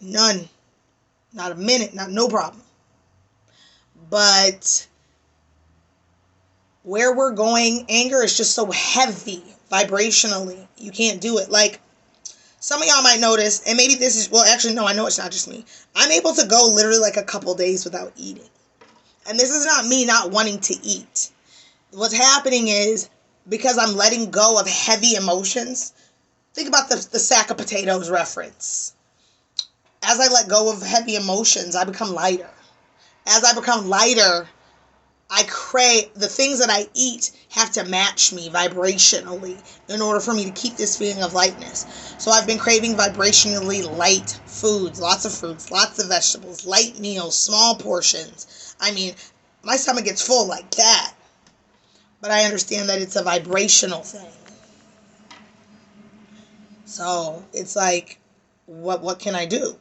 None. Not a minute. Not no problem. But where we're going, anger is just so heavy vibrationally. You can't do it. Like, some of y'all might notice, and maybe this is, well, actually, no, I know it's not just me. I'm able to go literally like a couple days without eating. And this is not me not wanting to eat. What's happening is, because I'm letting go of heavy emotions, think about the sack of potatoes reference. As I let go of heavy emotions, I become lighter. As I become lighter, I crave, the things that I eat have to match me vibrationally in order for me to keep this feeling of lightness. So I've been craving vibrationally light foods, lots of fruits, lots of vegetables, light meals, small portions. I mean, my stomach gets full like that. But I understand that it's a vibrational thing. So it's like, what can I do?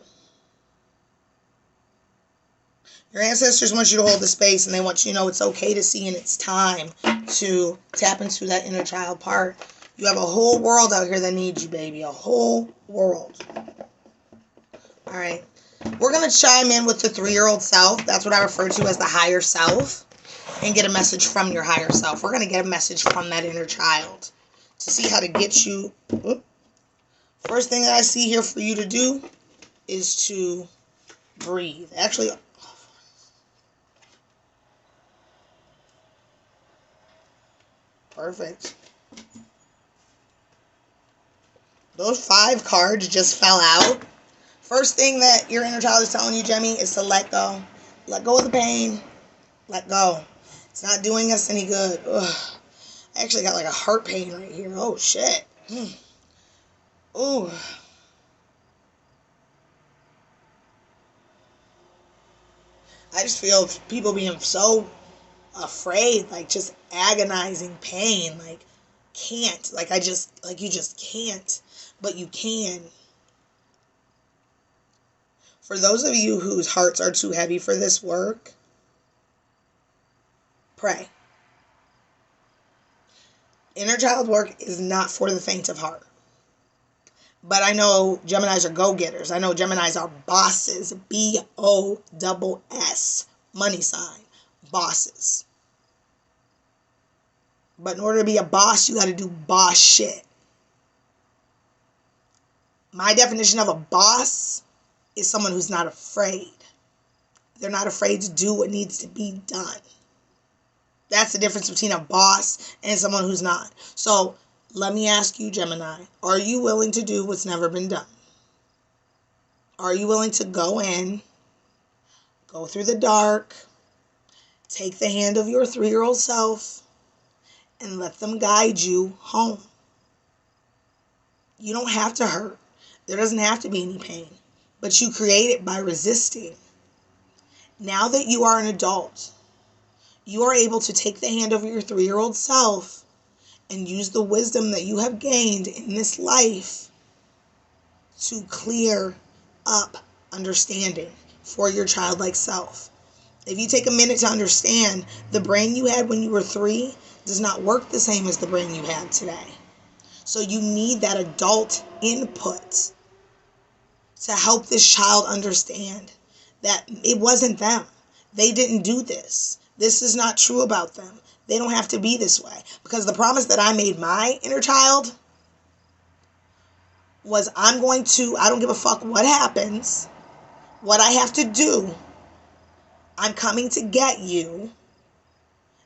Your ancestors want you to hold the space, and they want you to know it's okay to see, and it's time to tap into that inner child part. You have a whole world out here that needs you, baby. A whole world. All right. We're going to chime in with the 3-year-old self. That's what I refer to as the higher self. And get a message from your higher self. We're going to get a message from that inner child to see how to get you. First thing that I see here for you to do is to breathe. Actually, perfect. Those 5 cards just fell out. First thing that your inner child is telling you, Jemmy, is to let go. Let go of the pain. Let go. It's not doing us any good. Ugh. I actually got like a heart pain right here. Oh, shit. Ooh. I just feel people being so afraid, like just agonizing pain, like can't, like you just can't, but you can. For those of you whose hearts are too heavy for this work, pray. Inner child work is not for the faint of heart. But I know Geminis are go-getters. I know Geminis are bosses. B-O-S-S. Money sign. Bosses. But in order to be a boss, you got to do boss shit. My definition of a boss is someone who's not afraid. They're not afraid to do what needs to be done. That's the difference between a boss and someone who's not. So let me ask you, Gemini, are you willing to do what's never been done? Are you willing to go in, go through the dark, take the hand of your 3-year-old self, and let them guide you home? You don't have to hurt. There doesn't have to be any pain. But you create it by resisting. Now that you are an adult, you are able to take the hand of your 3-year-old self and use the wisdom that you have gained in this life to clear up understanding for your childlike self. If you take a minute to understand, the brain you had when you were 3 does not work the same as the brain you have today. So you need that adult input to help this child understand that it wasn't them. They didn't do this. This is not true about them. They don't have to be this way. Because the promise that I made my inner child was, I don't give a fuck what happens, what I have to do. I'm coming to get you,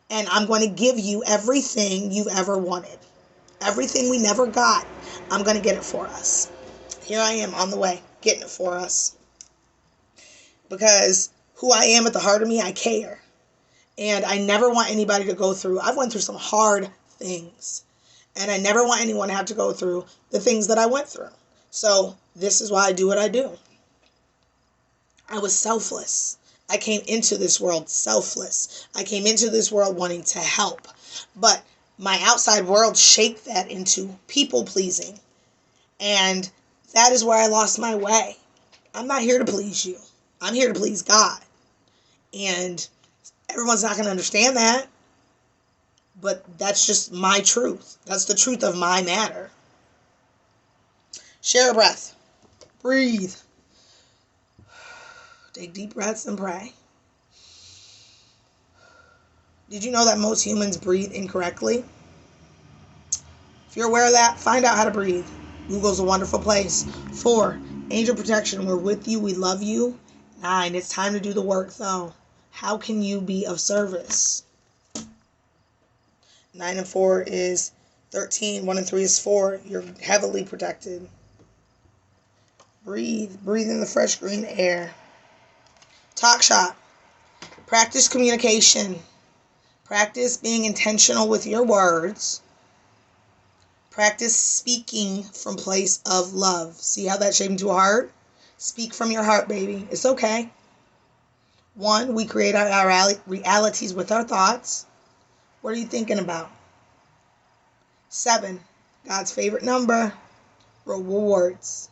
and I'm going to give you everything you've ever wanted. Everything we never got, I'm going to get it for us. Here I am on the way, getting it for us. Because who I am at the heart of me, I care. And I never want anybody to go through. I've went through some hard things. And I never want anyone to have to go through the things that I went through. So this is why I do what I do. I was selfless. I came into this world selfless. I came into this world wanting to help. But my outside world shaped that into people pleasing. And that is where I lost my way. I'm not here to please you. I'm here to please God. And everyone's not going to understand that. But that's just my truth. That's the truth of my matter. Share a breath. Breathe. Take deep breaths and pray. Did you know that most humans breathe incorrectly? If you're aware of that, find out how to breathe. Google's a wonderful place. 4, angel protection. We're with you. We love you. 9, it's time to do the work, though. How can you be of service? 9 and 4 is 13. 1 and 3 is 4. You're heavily protected. Breathe. Breathe in the fresh green air. Talk shop. Practice communication. Practice being intentional with your words. Practice speaking from place of love. See how that shaped into a heart? Speak from your heart, baby. It's okay. 1, we create our realities with our thoughts. What are you thinking about? 7, God's favorite number, rewards.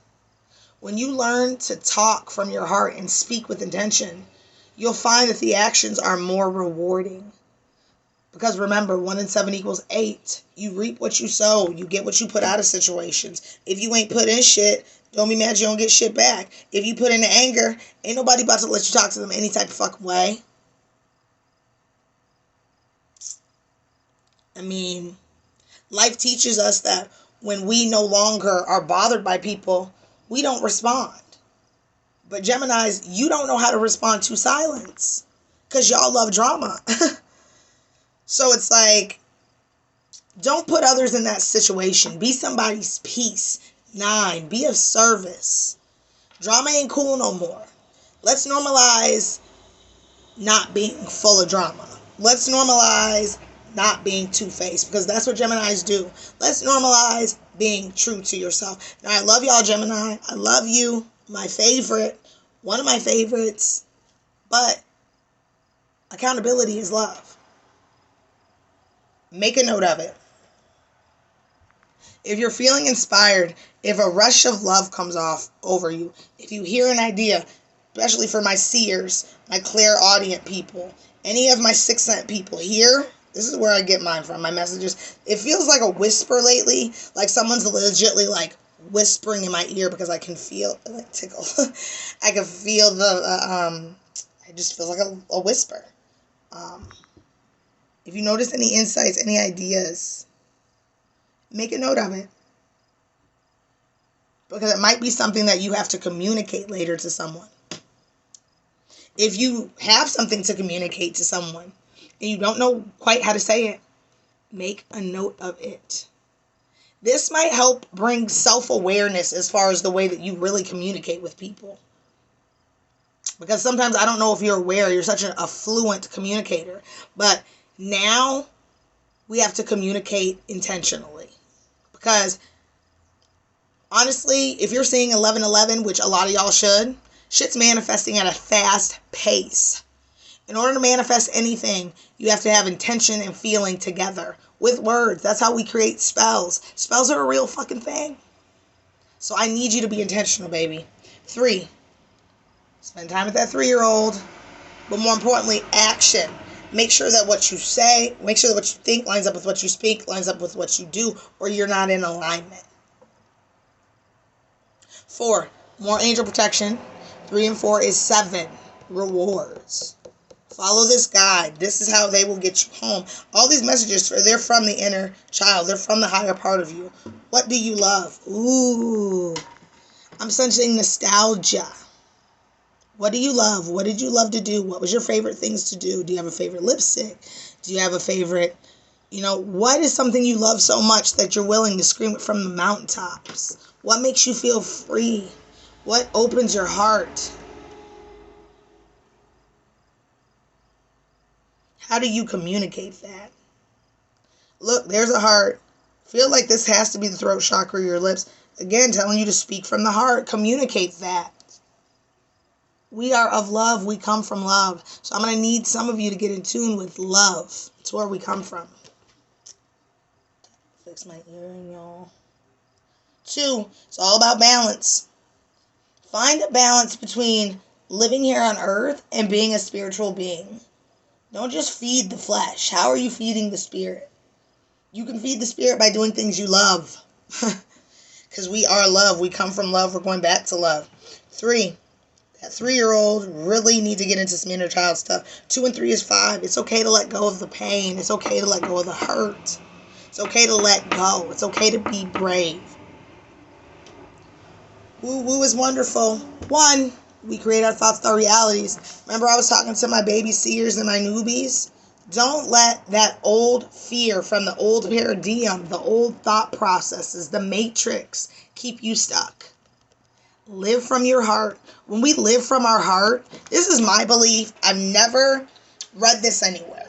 When you learn to talk from your heart and speak with intention, you'll find that the actions are more rewarding. Because remember, 1 and 7 equals 8. You reap what you sow. You get what you put out of situations. If you ain't put in shit, don't be mad you don't get shit back. If you put in anger, ain't nobody about to let you talk to them any type of fucking way. I mean, life teaches us that when we no longer are bothered by people, we don't respond. But Geminis, you don't know how to respond to silence. Because y'all love drama. So it's like, don't put others in that situation. Be somebody's peace. 9, be of service. Drama ain't cool no more. Let's normalize not being full of drama. Let's normalize not being two-faced, because that's what Geminis do. Let's normalize being true to yourself. Now, I love y'all, Gemini. I love you. My favorite. One of my favorites. But accountability is love. Make a note of it. If you're feeling inspired, if a rush of love comes off over you, if you hear an idea, especially for my seers, my clairaudient people, any of my sixth sense people here, this is where I get mine from, my messages. It feels like a whisper lately, like someone's legitimately like whispering in my ear, because I can feel, like tickle. I can feel it just feels like a whisper. If you notice any insights, any ideas, make a note of it. Because it might be something that you have to communicate later to someone. If you have something to communicate to someone and you don't know quite how to say it, make a note of it. This might help bring self-awareness as far as the way that you really communicate with people. Because sometimes I don't know if you're aware, you're such a fluent communicator. But now we have to communicate intentionally. Because honestly, if you're seeing 1111, which a lot of y'all should, shit's manifesting at a fast pace. In order to manifest anything, you have to have intention and feeling together with words. That's how we create spells. Spells are a real fucking thing. So I need you to be intentional, baby. 3, spend time with that 3-year-old. But more importantly, action. Make sure that what you say, make sure that what you think lines up with what you speak, lines up with what you do, or you're not in alignment. 4, more angel protection. 3 and 4 is 7, rewards. Follow this guide. This is how they will get you home. All these messages, they're from the inner child. They're from the higher part of you. What do you love? Ooh, I'm sensing nostalgia. What do you love? What did you love to do? What was your favorite things to do? Do you have a favorite lipstick? Do you have a favorite, what is something you love so much that you're willing to scream it from the mountaintops? What makes you feel free? What opens your heart? How do you communicate that? Look, there's a heart. Feel like this has to be the throat chakra or your lips. Again, telling you to speak from the heart. Communicate that. We are of love. We come from love. So I'm going to need some of you to get in tune with love. It's where we come from. Fix my earring, y'all. 2, it's all about balance. Find a balance between living here on earth and being a spiritual being. Don't just feed the flesh. How are you feeding the spirit? You can feed the spirit by doing things you love. Because we are love. We come from love. We're going back to love. 3, That 3-year-old really need to get into some inner child stuff. 2 and 3 is 5. It's okay to let go of the pain. It's okay to let go of the hurt. It's okay to let go. It's okay to be brave. Woo-woo is wonderful. 1, we create our thoughts, our realities. Remember I was talking to my baby seers and my newbies? Don't let that old fear from the old paradigm, the old thought processes, the matrix keep you stuck. Live from your heart. When we live from our heart, this is my belief. I've never read this anywhere.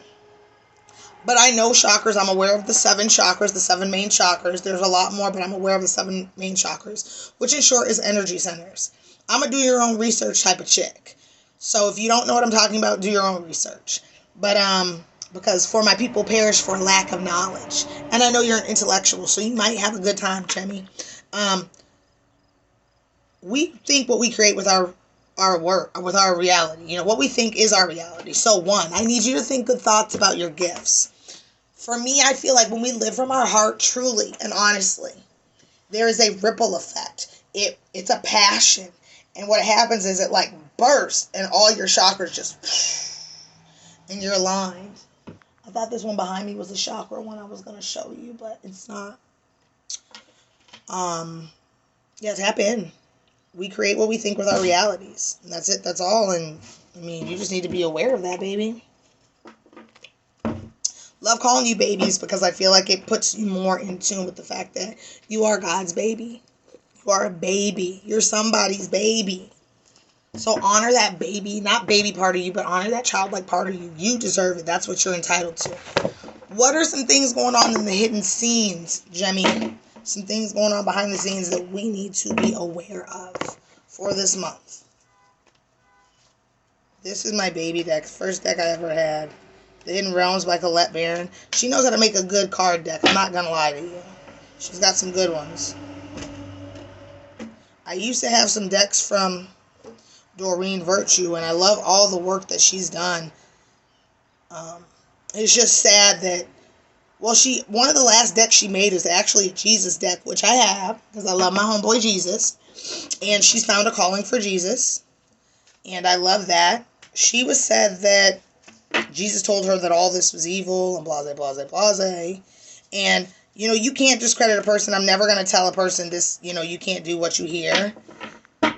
But I know chakras. I'm aware of the 7 chakras, the 7 main chakras. There's a lot more, but I'm aware of the 7 main chakras, which in short is energy centers. I'm a do your own research type of chick. So if you don't know what I'm talking about, do your own research. But because for my people perish for lack of knowledge. And I know you're an intellectual, so you might have a good time, Chemi. We think what we create with our work, with our reality. You know, what we think is our reality. So 1, I need you to think good thoughts about your gifts. For me, I feel like when we live from our heart truly and honestly, there is a ripple effect. It's a passion. And what happens is it like bursts and all your chakras just, and you're aligned. I thought this one behind me was a chakra one I was going to show you, but it's not. Yeah, tap in. We create what we think with our realities. And that's it. That's all. And, I mean, you just need to be aware of that, baby. Love calling you babies because I feel like it puts you more in tune with the fact that you are God's baby. You are a baby. You're somebody's baby. So honor that baby. Not baby part of you, but honor that childlike part of you. You deserve it. That's what you're entitled to. What are some things going on in the hidden scenes, Jemmy? Some things going on behind the scenes that we need to be aware of for this month. This is my baby deck. First deck I ever had. The Hidden Realms by Colette Baron. She knows how to make a good card deck. I'm not going to lie to you. She's got some good ones. I used to have some decks from Doreen Virtue, and I love all the work that she's done. It's just sad that, well, one of the last decks she made is actually a Jesus deck, which I have, because I love my homeboy Jesus. And she's found a calling for Jesus. And I love that. She was said that Jesus told her that all this was evil and blase, blase, blase. And, you know, you can't discredit a person. I'm never going to tell a person this, you know, you can't do what you hear.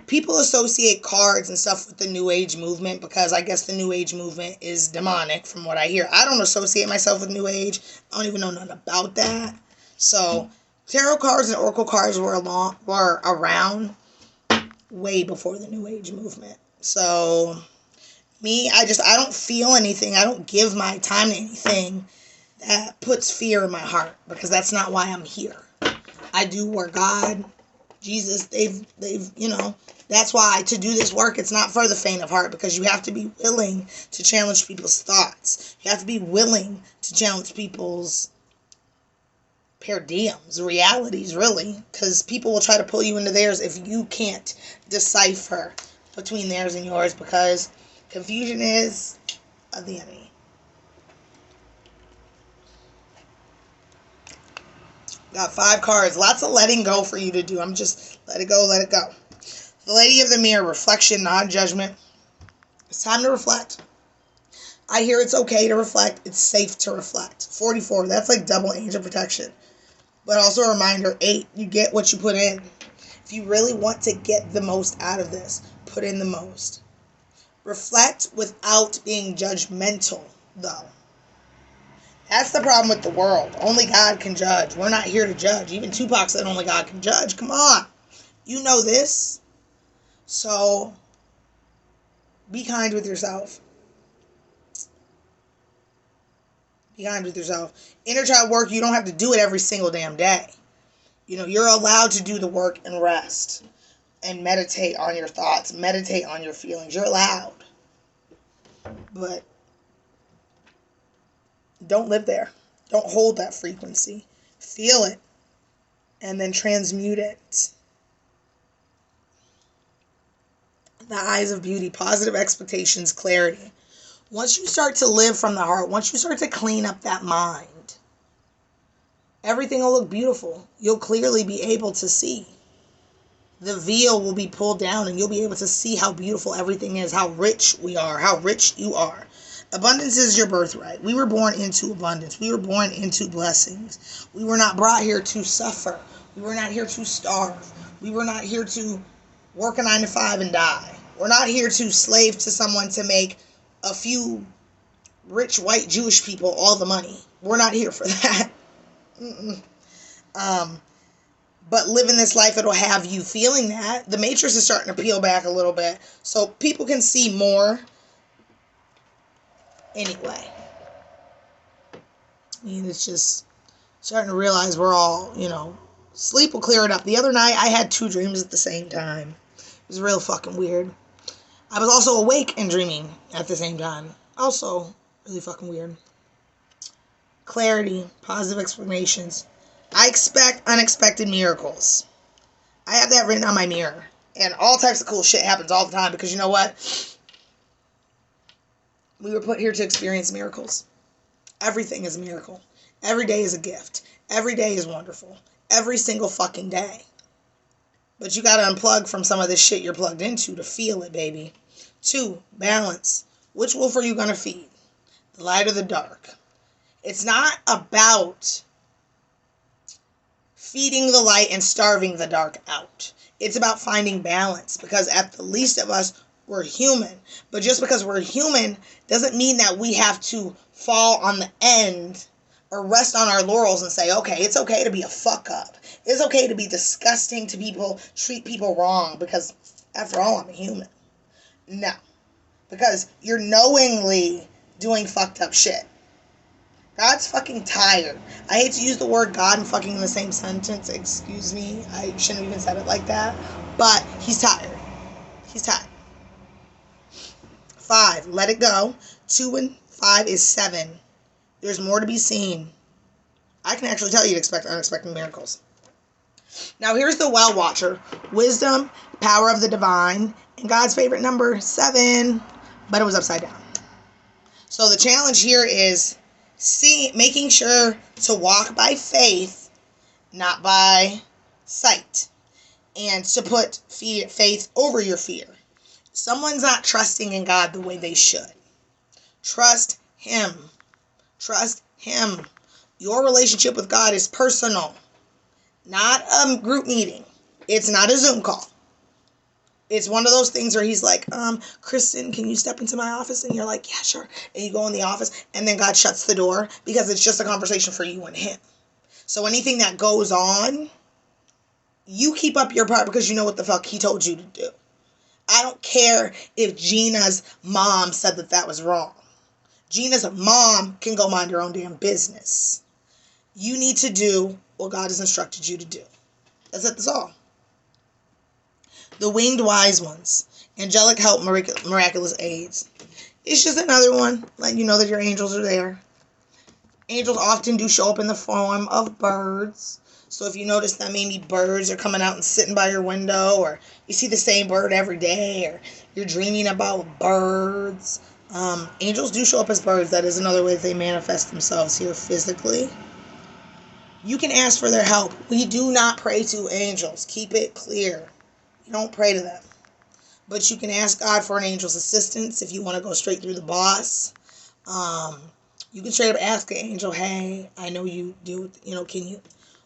People associate cards and stuff with the New Age movement because I guess the New Age movement is demonic from what I hear. I don't associate myself with New Age. I don't even know nothing about that. So, tarot cards and oracle cards were around way before the New Age movement. So, me, I don't feel anything. I don't give my time to anything that puts fear in my heart because that's not why I'm here. I do where God, Jesus, they've, you know, that's why to do this work, it's not for the faint of heart because you have to be willing to challenge people's thoughts. You have to be willing to challenge people's paradigms, realities, really, because people will try to pull you into theirs if you can't decipher between theirs and yours because confusion is of the enemy. Got 5 cards. Lots of letting go for you to do. I'm just let it go, let it go. The Lady of the Mirror, reflection, non-judgment. It's time to reflect. I hear it's okay to reflect. It's safe to reflect. 44, that's like double angel protection. But also a reminder, 8, you get what you put in. If you really want to get the most out of this, put in the most. Reflect without being judgmental, though. That's the problem with the world. Only God can judge. We're not here to judge. Even Tupac said only God can judge. Come on. You know this. So, be kind with yourself. Be kind with yourself. Inner child work, you don't have to do it every single damn day. You know, you're allowed to do the work and rest. And meditate on your thoughts. Meditate on your feelings. You're allowed. But don't live there. Don't hold that frequency. Feel it. And then transmute it. The eyes of beauty. Positive expectations. Clarity. Once you start to live from the heart, once you start to clean up that mind, everything will look beautiful. You'll clearly be able to see. the veil will be pulled down and you'll be able to see how beautiful everything is, how rich we are, how rich you are. Abundance is your birthright. We were born into abundance. We were born into blessings. We were not brought here to suffer. We were not here to starve. We were not here to work a 9 to 5 and die. We're not here to slave to someone to make a few rich white Jewish people all the money. We're not here for that. But living this life, it'll have you feeling that. The matrix is starting to peel back a little bit so people can see more. Anyway, I mean, it's just starting to realize we're all, sleep will clear it up. The other night, I had 2 dreams at the same time. It was real fucking weird. I was also awake and dreaming at the same time. Also, really fucking weird. Clarity, positive explanations. I expect unexpected miracles. I have that written on my mirror. And all types of cool shit happens all the time because you know what? We were put here to experience miracles. Everything is a miracle. Every day is a gift. Every day is wonderful. Every single fucking day. But you gotta unplug from some of this shit you're plugged into to feel it, baby. 2, balance. Which wolf are you gonna feed? The light or the dark? It's not about feeding the light and starving the dark out. It's about finding balance because at the least of us, we're human. But just because we're human doesn't mean that we have to fall on the end or rest on our laurels and say, okay, it's okay to be a fuck up. It's okay to be disgusting to people, treat people wrong because after all, I'm a human. No. Because you're knowingly doing fucked up shit. God's fucking tired. I hate to use the word God and fucking in the same sentence. Excuse me. I shouldn't have even said it like that. But he's tired. He's tired. 5, let it go. 2 and 5 is 7. There's more to be seen. I can actually tell you to expect unexpected miracles. Now here's the well watcher. Wisdom, power of the divine, and God's favorite number, 7. But it was upside down. So the challenge here is making sure to walk by faith, not by sight. And to put faith over your fear. Someone's not trusting in God the way they should. Trust Him. Trust Him. Your relationship with God is personal. Not a group meeting. It's not a Zoom call. It's one of those things where He's like, Kristen, can you step into my office? And you're like, yeah, sure. And you go in the office and then God shuts the door because it's just a conversation for you and Him. So anything that goes on, you keep up your part because you know what the fuck He told you to do. I don't care if Gina's mom said that was wrong. Gina's mom can go mind her own damn business. You need to do what God has instructed you to do. That's all. The winged wise ones. Angelic help, miraculous aids. It's just another one letting you know that your angels are there. Angels often do show up in the form of birds. So if you notice that maybe birds are coming out and sitting by your window, or you see the same bird every day, or you're dreaming about birds. Angels do show up as birds. That is another way that they manifest themselves here physically. You can ask for their help. We do not pray to angels. Keep it clear. You don't pray to them. But you can ask God for an angel's assistance if you want to go straight through the boss. You can straight up ask an angel, hey, I know you do, can you?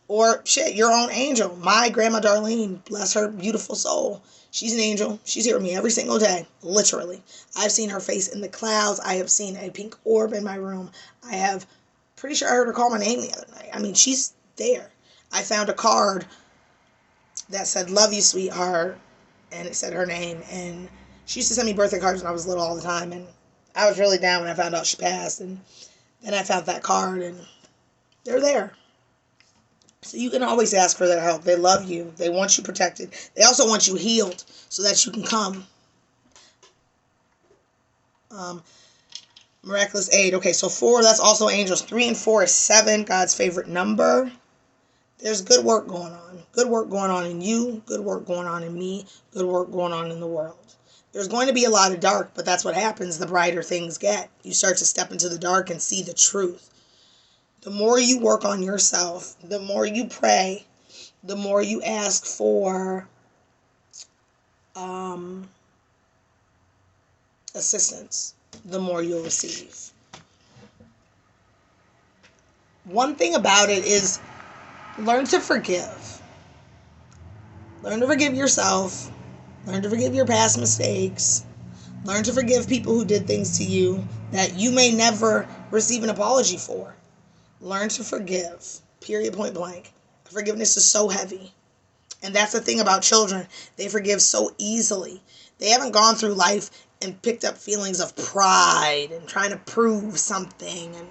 Or shit, your own angel. My grandma Darlene, bless her beautiful soul. She's an angel. She's here with me every single day. Literally. I've seen her face in the clouds. I have seen a pink orb in my room. Pretty sure I heard her call my name the other night. I mean, she's there. I found a card that said, love you, sweetheart. And it said her name. And she used to send me birthday cards when I was little all the time. And I was really down when I found out she passed. And then I found that card and they're there. So you can always ask for their help. They love you. They want you protected. They also want you healed so that you can come. Miraculous aid. Okay, so 4, that's also angels. 3 and 4 is 7, God's favorite number. There's good work going on. Good work going on in you. Good work going on in me. Good work going on in the world. There's going to be a lot of dark, but that's what happens the brighter things get. You start to step into the dark and see the truth. The more you work on yourself, the more you pray, the more you ask for um, assistance, the more you'll receive. One thing about it is learn to forgive. Learn to forgive yourself. Learn to forgive your past mistakes. Learn to forgive people who did things to you that you may never receive an apology for. Learn to forgive. Period, point blank. Forgiveness is so heavy. And that's the thing about children. They forgive so easily. They haven't gone through life and picked up feelings of pride and trying to prove something. And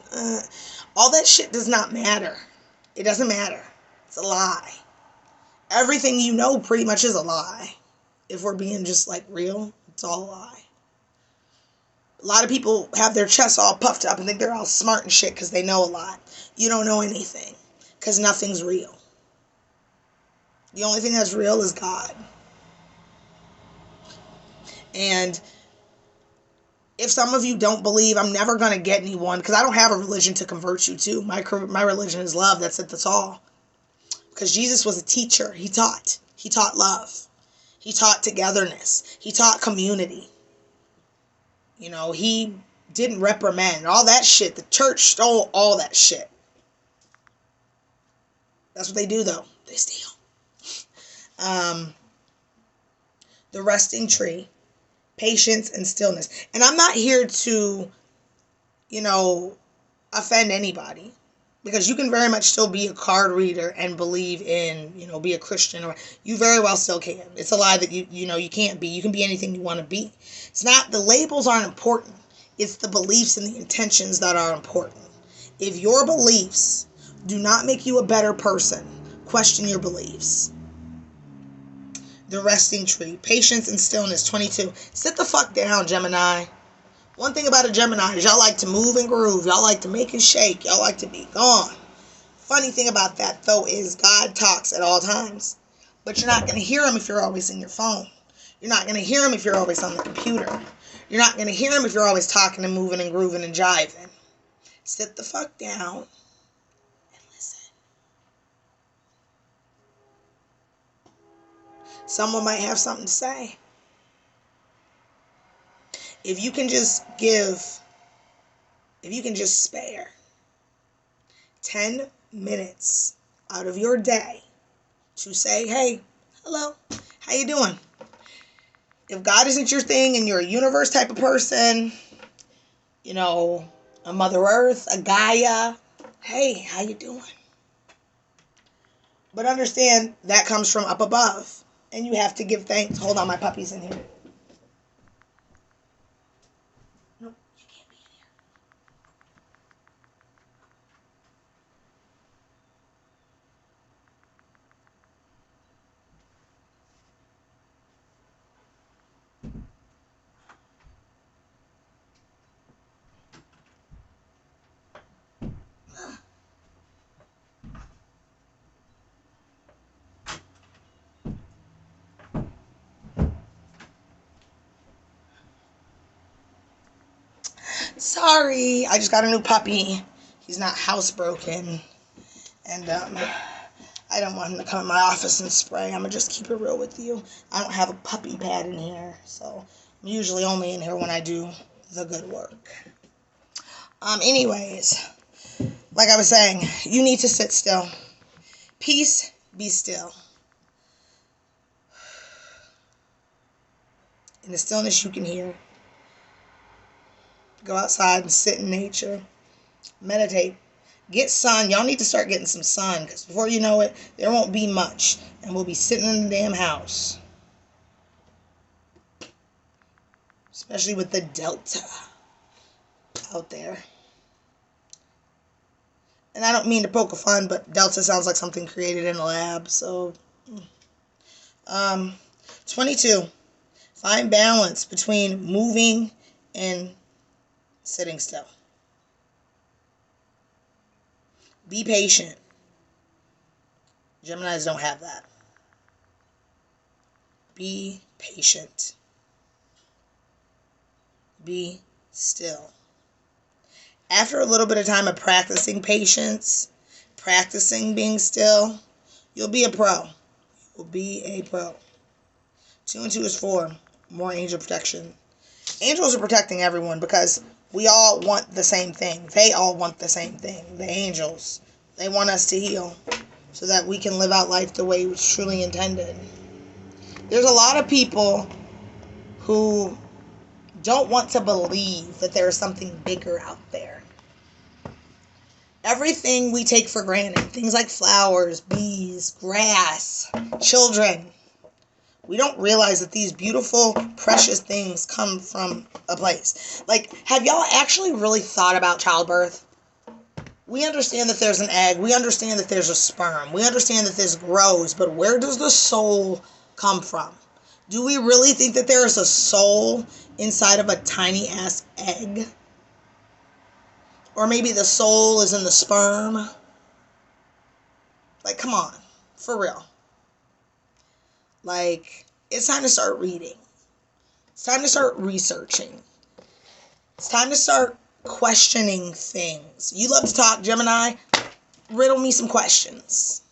all that shit does not matter. It doesn't matter. It's a lie. Everything you know pretty much is a lie. If we're being just like real, it's all a lie. A lot of people have their chests all puffed up and think they're all smart and shit because they know a lot. You don't know anything because nothing's real. The only thing that's real is God. And if some of you don't believe, I'm never going to get anyone, because I don't have a religion to convert you to. My religion is love. That's it. That's all. Because Jesus was a teacher. He taught. He taught love. He taught togetherness. He taught community. You know, he didn't reprimand. All that shit. The church stole all that shit. That's what they do, though. They steal. The resting tree. Patience and stillness. And I'm not here to, offend anybody. Because you can very much still be a card reader and believe in, be a Christian. Or you very well still can. It's a lie that you can't be. You can be anything you want to be. It's not, the labels aren't important. It's the beliefs and the intentions that are important. If your beliefs do not make you a better person, question your beliefs. The resting tree. Patience and stillness. 22. Sit the fuck down, Gemini. One thing about a Gemini is y'all like to move and groove. Y'all like to make and shake. Y'all like to be gone. Funny thing about that, though, is God talks at all times. But you're not going to hear him if you're always in your phone. You're not going to hear him if you're always on the computer. You're not going to hear him if you're always talking and moving and grooving and jiving. Sit the fuck down and listen. Someone might have something to say. If you can just spare 10 minutes out of your day to say, hey, hello, how you doing? If God isn't your thing and you're a universe type of person, a Mother Earth, a Gaia, hey, how you doing? But understand that comes from up above. And you have to give thanks. Hold on, my puppy's in here. Nope, you can't be in here. Sorry, I just got a new puppy. He's not housebroken. And I don't want him to come in my office and spray. I'm going to just keep it real with you. I don't have a puppy pad in here. So I'm usually only in here when I do the good work. Anyways, like I was saying, you need to sit still. Peace, be still. In the stillness you can hear. Go outside and sit in nature. Meditate. Get sun. Y'all need to start getting some sun, because before you know it, there won't be much. And we'll be sitting in the damn house. Especially with the Delta out there. And I don't mean to poke a fun, but Delta sounds like something created in a lab. So, 22. Find balance between moving and sitting still. Be patient. Geminis don't have that. Be patient. Be still. After a little bit of time of practicing patience, practicing being still, you'll be a pro. You'll be a pro. 2 and 2 is 4. More angel protection. Angels are protecting everyone because we all want the same thing. They all want the same thing. The angels. They want us to heal so that we can live out life the way it was truly intended. There's a lot of people who don't want to believe that there is something bigger out there. Everything we take for granted, things like flowers, bees, grass, children, we don't realize that these beautiful, precious things come from a place. Like, have y'all actually really thought about childbirth? We understand that there's an egg. We understand that there's a sperm. We understand that this grows. But where does the soul come from? Do we really think that there is a soul inside of a tiny-ass egg? Or maybe the soul is in the sperm? Like, come on. For real. Like, it's time to start reading. It's time to start researching. It's time to start questioning things. You love to talk, Gemini. Riddle me some questions.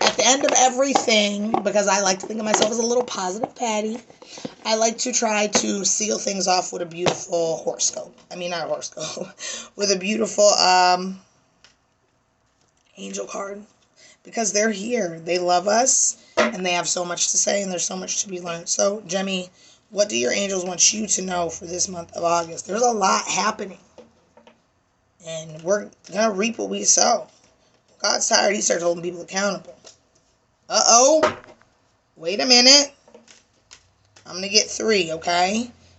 At the end of everything, because I like to think of myself as a little positive Patty, I like to try to seal things off with a beautiful horoscope. I mean, not a horoscope. With a beautiful angel card. Because they're here. They love us. And they have so much to say. And there's so much to be learned. So, Gemmy, what do your angels want you to know for this month of August? There's a lot happening. And we're going to reap what we sow. God's tired. He starts holding people accountable. Uh-oh. Wait a minute. I'm going to get 3, okay?